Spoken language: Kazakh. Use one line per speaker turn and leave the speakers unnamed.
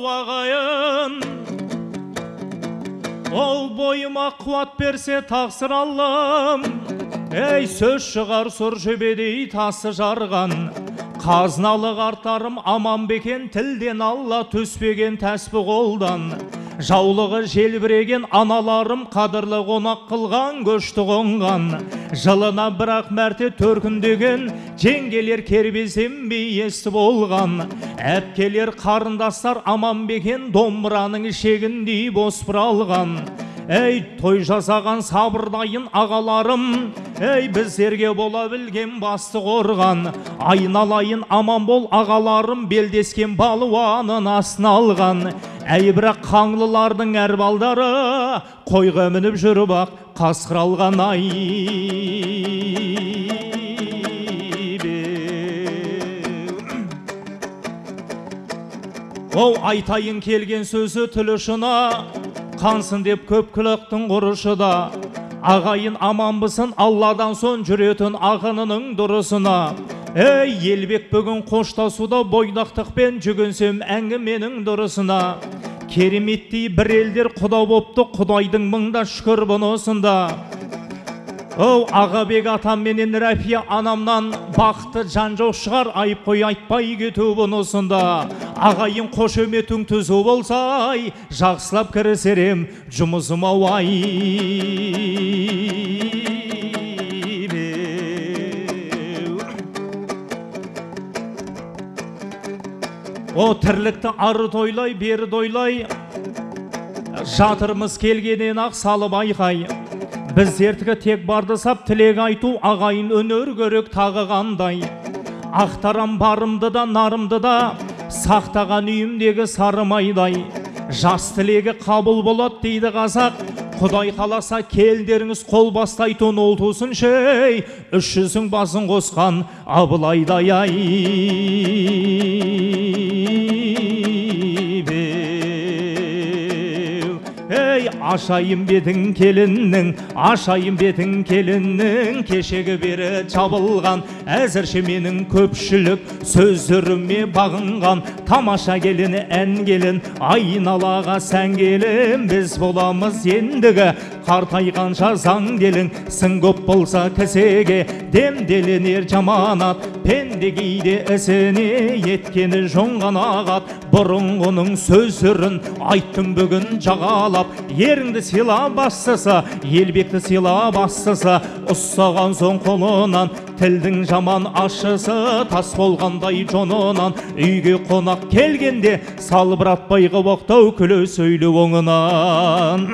ағайын, ол бойыма қуат берсе тақсыр Аллам. Ей, сөз шығар сұр жебедей тасы жарған, қазыналы қартарым аман бекен, тілден Алла төспеген тәспі қолдан. Жаулығы желбіреген аналарым қадірлі қонақ қылған, көшті қонған. Жылына бірақ мәрте төркіндеген, жеңгелер кербесенбей есті болған. Әпкелер қарындастар аман бекен, домбыраның шегіндей боспыр алған. Ей, той жасаған сабырдайын ағаларым, ей, біздерге бола білген басты қорған. Айналайын аман бол ағаларым, белдескен балуанын астына алған. Әй, бірақ қаңлылардың әр балдары, қойға мініп жүріп ақ қасқыр алған. Ай, оу, айтайын келген сөзі тілі ұшына, қансын деп көп күліктің құрышы да. Ағайын аманбысын Алладан сон жүретін ақынының дұрысына. Ей, елбек бүгін қоштасуда бойдақтықпен жүгінсем әңгіменің дұрысына. Кереметтей бір елдер құда бопты, құдайдың мыңда шүкір бұнысында. Оу, Ағабек атам менен Рәфия анамнан бақты жан жоқ шығар, айып қой айтпай кету бұнысында. Ағайын қошеметің түзу болсай, жақсылап кірісерем жұмысым ауай. О, тірлікті ары тойлай, бері дойлай, жатырмыз келгенен ақ салып айқай. Біз ертігі тек барды сап, тілек айту ағайын өнер көрек тағы қандай. Ақтарам барымды да, нарымды да, сақтаған үйімдегі сарымайдай. Жас тілегі қабыл болады дейді қазақ, Құдай қаласа келдеріңіз қол бастайтын ол тусын шей, 300-ің басын қосқан Абылайдай. Ай, ей, ашайын бетін келіннің, ашайын бетін келіннің, кешегі бері жабылған, әзірше менің көпшілік сөздеріме бағынған. Тамаша келін, ән келін, айналаға сән келін, біз боламыз ендігі қартайғанша заң делін. Сын көп болса кісеге демделенер жаманат, пендегейде ісіне еткені жоңған ағат. Бұрынғының сөздерін айттым бүгін жағалап, еріңді сила бастаса, елбекті сила бастаса, ұстаған соң қолынан тілдің жаман ашысы, тас болғандай жонынан. Үйге қонақ келгенде салбыратпай қабақтау күлі сөйлі оңынан.